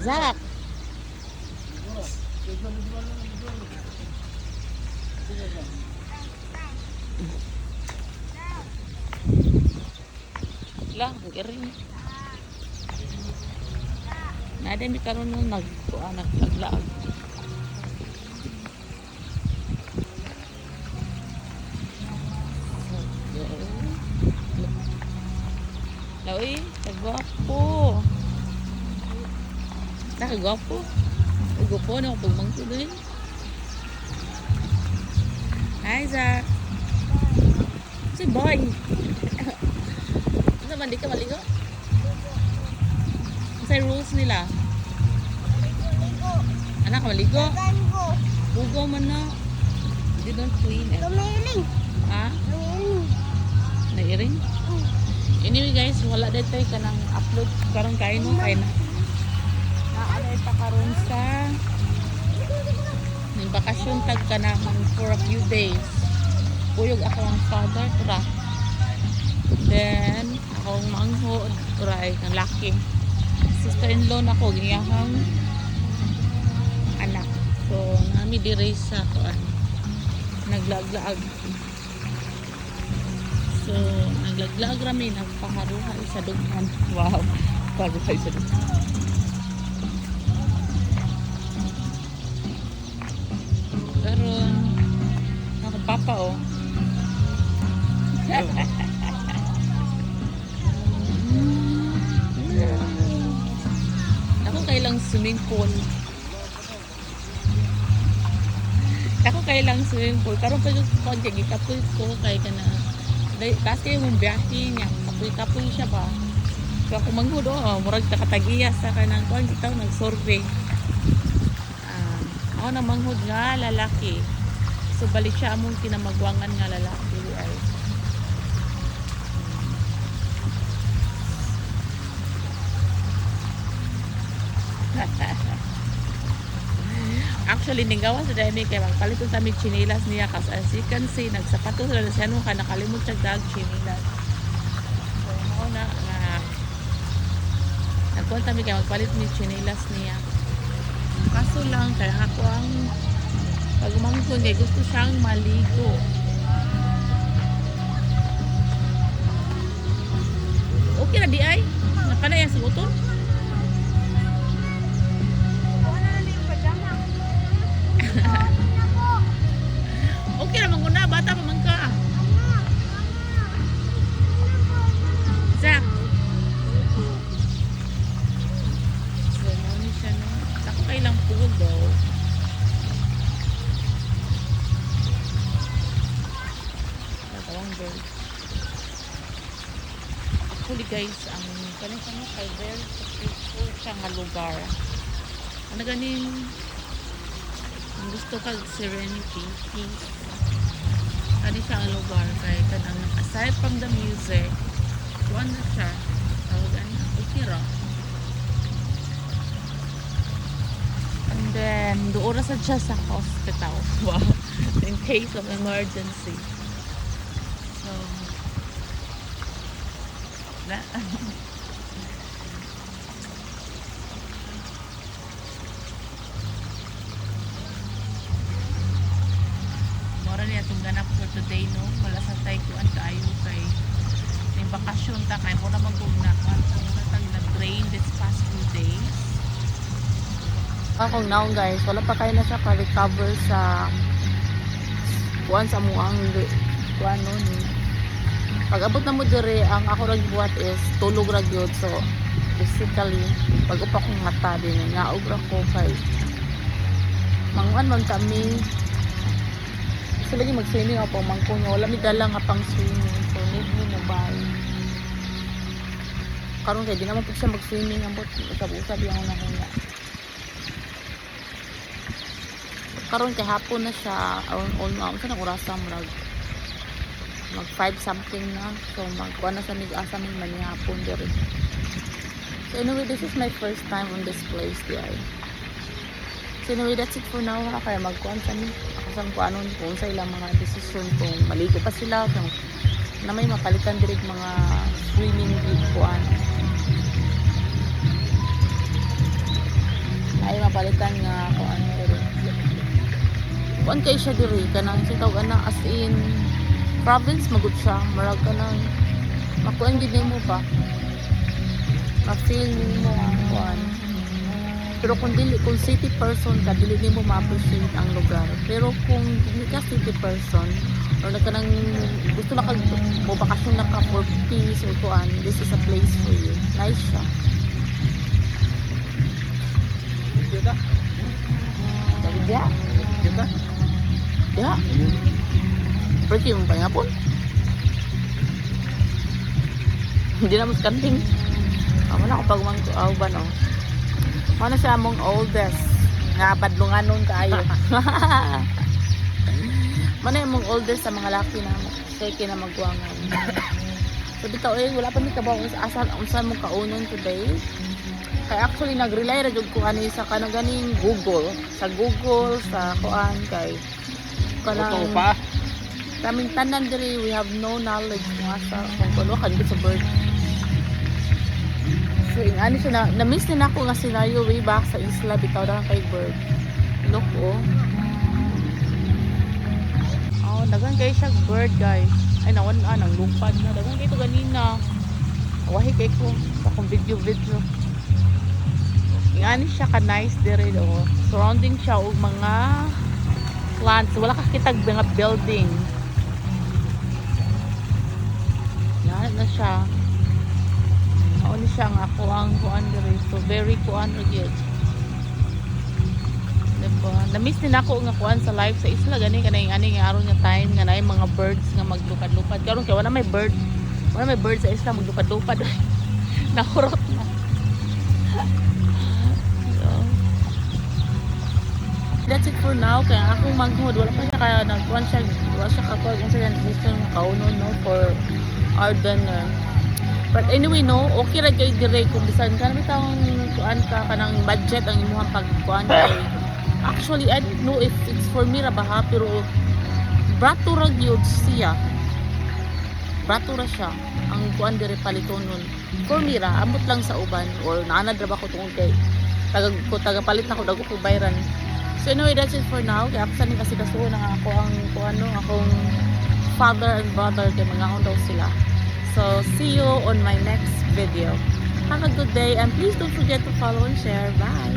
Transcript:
Zach. Lah, giring. Nada mi karon nung naglaag. Lawi, kagwapo. Nakagwapo. Ugo na ako pagmangko doon. Hi, Zach. Si boy. Ano man, di ka maligo? Sa rules nila? Anak ka maligo? Bugo man na. Hindi doon clean eh. Tumiling. Ha? Tumiling. Nairing? Anyway guys, wala dito tayo ka nang upload karon kain mo kay na. Naalay pa karon sa ng bakasyon tag ka naman for a few days. Puyog ako ang father, tura. Then, akong manghod, tura ay ang laki. Sister-in-law na ko, giniyahang anak. So, nami di sa kuan. Naglaglaag. So, naglaglag rami, nagpaharuhay sa dughan. Wow, paharuhay sa dughan. Karon, nakapapa oh. Ako kailang swimming pool. Ako kailang swimming pool. Karon pa yung kanya, gikapoy ko kay ka na. Kasi yung biyahe niya, kapoy-kapoy siya ba? So ako manghud, murag takatagiya sa kanang kuan kita nag-survey. Ako na manghud nga lalaki. So balik siya among kinamagwangan nga lalaki ay. Actually, ninggawa sa dami kay magpaliton sa mig chinilas niya kasi as you can see, nagsapatos na siya nung nakalimot siya dag chinilas. So, mo na nga nagkuhan kami kay magpalit mig chinilas niya. Kaso lang, kaya ako ang pagmangkon niya, gusto siyang maligo. Okay na di ay? Nakana yan siguton? Okay naman ko na, bata pa man ka. Zach. So, muna siya no. Ako kailang pugod daw. Tatawang girl. Actually guys, ang kanina kay very peaceful siya nga lugar. Ano ganin? Gusto kag serenity, peace. Kani siya ang lugar kay kanang aside from the music, kuan na siya. Tawagan niya, okay ra. And then, doon sa siya sa hospital. Wow. In case of emergency. So, na. Niya itong ganap for today no, wala sa tayo kuan kaayo kay may bakasyon ta kay mo na mag-ugnakan nag-drain this past few days. Ako now guys, wala pa kayo na siya pa-recover sa kuan sa muang kuan no ni. Pag abot na mo dire, ang ako rag buhat is tulog ra gyud. So basically pag upa kong mata din nga obra ko kay manguan man kami. So lagi mag-swimming ako mangko niya. Wala mi dala nga pang swimming. So need mo mobile. Karon kay di naman po siya mag-swimming ambot usab-usab yung una niya. Karon kay hapon na siya almost na orasa mag 5 something na. So magkuha na sa mig-asa mig manihapon diri. So anyway, this is my first time on this place diay. So anyway, that's it for now ha. Kaya magkuhan sa mi. Ako kung ano kung sa ilang mga desisyon kung maligo pa sila kung na may mapalitan direct mga swimming kuhan. palitan nga kuan diri. Kuan kay siya diri kanang sitawag ana as in province magud siya, marag kanang makuan gid nimo ba? Ma-feel nimo ang kuan. Pero kung city person ka, dili nimo ma-appreciate ang lugar. Pero kung hindi ka city person or nagkanang gusto na kag mo bakasyon na ka for peace or kuan, this is a place for you. Nice siya. Kita. Sabi dia. Kita. Ya. Pergi mo pa nga po. Hindi na mas kanting. Wala ko pag ba no? Ano siya among oldest nga badlunganon kaayo. Mana among oldest sa mga laki na seke na magwangan. So bitaw wala pa mi kabaw asa unsa mo kaunon today. Kay actually nag-rely ra jud ko ani sa kanang ganing Google, sa Google sa kuan kay kanang pa. Kaming tanan diri we have no knowledge nga sa kung kuno kan sa bird. So, ano siya na-miss din ako nga scenario way back sa isla bitaw na kay bird. Look dagan kay siya bird guys. Ay nawan nang lumpad na dagan kay to ganina. Wahi kay ko sa akong video. Ingani siya ka nice dire do. Surrounding siya og mga plants. Wala ka kitag mga building. Yan na siya. Ni siya nga ako ang kuan diri so very kuan gyud. Diba? Na-miss din ako nga kuan sa live sa isla gani kanay ani nga aron nga time nga naay mga birds nga maglupad-lupad. Karon kay wala may bird. Wala may bird sa isla maglupad-lupad. Nakurot na. So, that's it for now. Kaya akong manghod wala pa siya kaya nagkuan siya. Wala siya kakuan kung sila gusto ng kaunon no for our dinner. But anyway no, okay ra kay dire kung bisan ka bitang kuan ka kanang budget ang imong pagkuan kay. Actually I don't know if it's for me ra ba pero brato ra gyud siya. Brato ra siya ang kuan dire palitonon. For me ra ambot lang sa uban or naanad ra ba ko tungod kay tagapalit na ko dago ko bayran. So anyway, that's it for now. Kaya ako sanin kasi kasuon ang ako ang kuan no, akong father and brother kay mga daw sila. So, see you on my next video. Have a good day and please don't forget to follow and share. Bye!